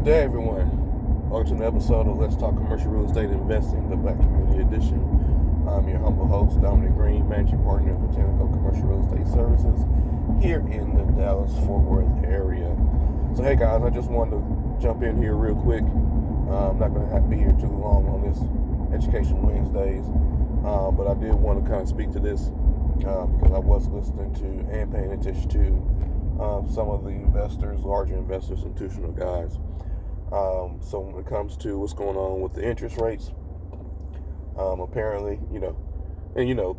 Good day, everyone. Welcome to an episode of Let's Talk Commercial Real Estate Investing, the Black Community Edition. I'm your humble host, Dominic Green, Managing Partner of Botanical Commercial Real Estate Services here in the Dallas-Fort Worth area. So, hey guys, I just wanted to jump in here real quick. I'm not going to be here too long on this Education Wednesdays, but I did want to kind of speak to this because I was listening to and paying attention to some of the investors, larger investors, institutional guys. So when it comes to what's going on with the interest rates, apparently,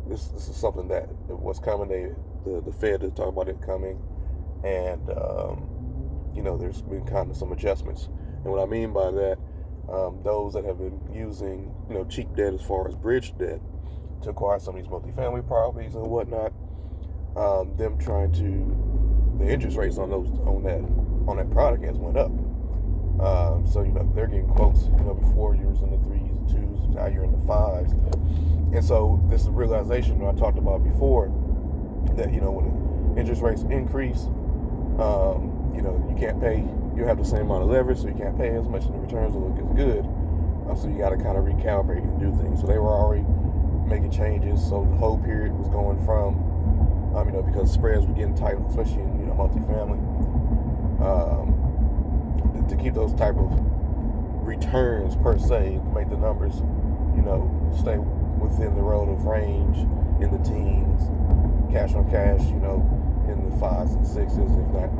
this is something that was coming. The Fed is talking about it coming, and there's been kind of some adjustments. And what I mean by that, those that have been using cheap debt as far as bridge debt to acquire some of these multifamily properties and whatnot, them trying to the interest rates on that product has went up. So they're getting quotes. Before you was in the 3s and 2s, now you're in the 5s. And so this is a realization I talked about before that when interest rates increase, you can't pay. You have the same amount of leverage, so you can't pay as much, and the returns will look as good. So you got to kind of recalibrate and do things. So they were already making changes. So the whole period was going from because spreads were getting tight, especially in multifamily. To keep those type of returns per se, make the numbers, stay within the relative range in the teens, cash on cash, in the 5s and 6s, if not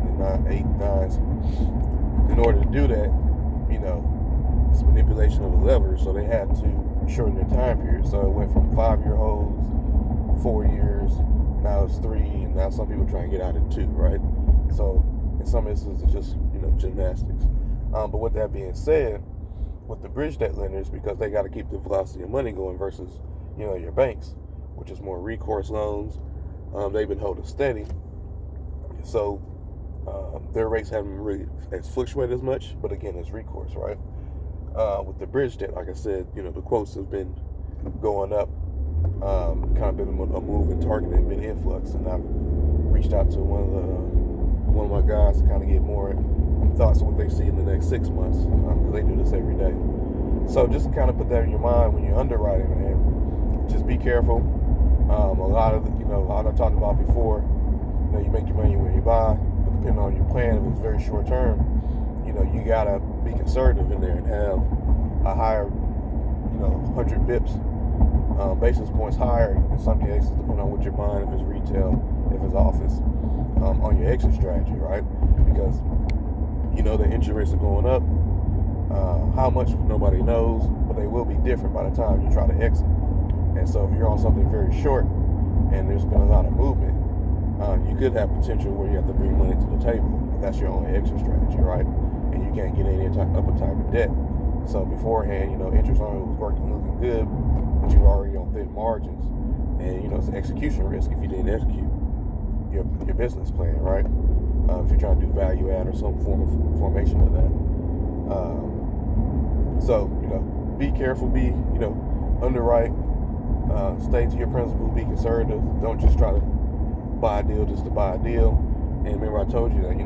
in the 8, 9s. In order to do that, it's manipulation of the levers, so they had to shorten their time period. So it went from 5-year holds, 4 years, now it's 3, and now some people try and get out in 2, right? So in some instances, it's just, gymnastics. But with that being said, with the bridge debt lenders, because they got to keep the velocity of money going versus, your banks, which is more recourse loans, they've been holding steady. So their rates haven't really fluctuated as much, but again, it's recourse, right? With the bridge debt, like I said, the quotes have been going up, kind of been a move in target and been influx. And I've reached out to one of my guys to kind of get more thoughts on what they see in the next 6 months, because they do this every day. So just to kind of put that in your mind when you're underwriting, man, just be careful. A lot of I talked about before, you make your money when you buy, but depending on your plan, if it's very short term, you gotta be conservative in there and have a higher, 100 bips, basis points higher in some cases, depending on what you're buying, if it's retail, if it's office, on your exit strategy, right? Because the interest rates are going up. How much, nobody knows, but they will be different by the time you try to exit. And so if you're on something very short and there's been a lot of movement, you could have potential where you have to bring money to the table. That's your only exit strategy, right? And you can't get any upper type of debt. So beforehand, interest only was looking good, but you were already on thin margins. And, it's an execution risk if you didn't execute your business plan, right? If you're trying to do value add or some form of formation of that. So, be careful, underwrite, stay to your principles, be conservative. Don't just try to buy a deal just to buy a deal. And remember I told you that,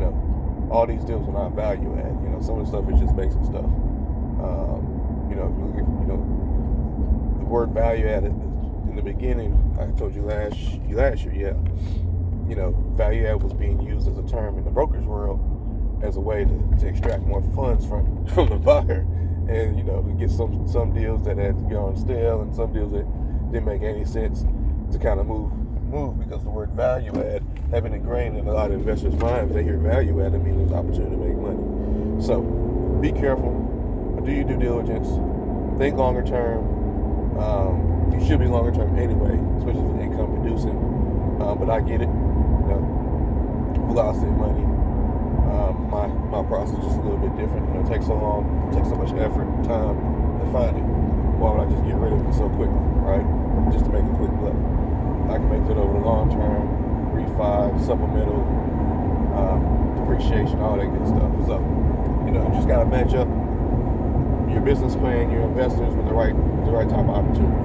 all these deals are not value add. Some of the stuff is just basic stuff. If you look at, the word value added in the beginning, I told you last year, value add was being used as a term in the brokerage world as a way to extract more funds from the buyer, and to get some deals that had gone stale and some deals that didn't make any sense to kind of move because the word value add had been ingrained in a lot of investors' minds. They hear value add, it means there's opportunity to make money. So be careful, do your due diligence, think longer term. You should be longer term anyway, especially if it's income producing. But I get it. Velocity of money. My process is just a little bit different. It takes so long, takes so much effort and time to find it. Why would I just get rid of it so quickly, right? Just to make a quick buck. I can make it over the long term, refi, supplemental, depreciation, all that good stuff. So, you just gotta match up your business plan, your investors with the right type of opportunity.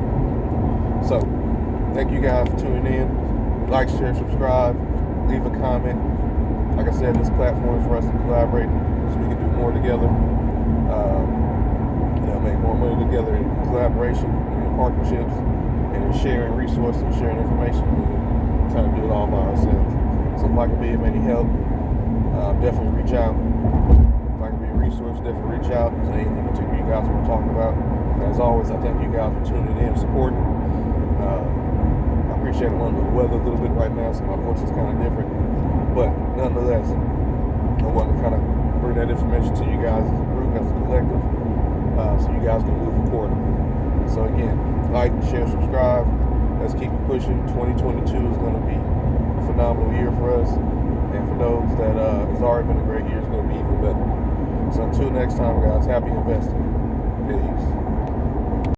So, thank you guys for tuning in. Like, share, subscribe, leave a comment. Like I said, this platform is for us to collaborate, because we can do more together. Make more money together in collaboration and in partnerships and in sharing resources and sharing information and trying to do it all by ourselves. So if I can be of any help, definitely reach out. If I can be a resource, definitely reach out. If there's anything particular you guys want to talk about. And as always, I thank you guys for tuning in and supporting. I appreciate it. I'm under the weather a little bit right now, so my voice is kind of different. But nonetheless, I want to kind of bring that information to you guys as a group, as a collective, so you guys can move accordingly. So again, like, share, subscribe. Let's keep it pushing. 2022 is going to be a phenomenal year for us. And for those that it's already been a great year, it's going to be even better. So until next time, guys, happy investing. Peace.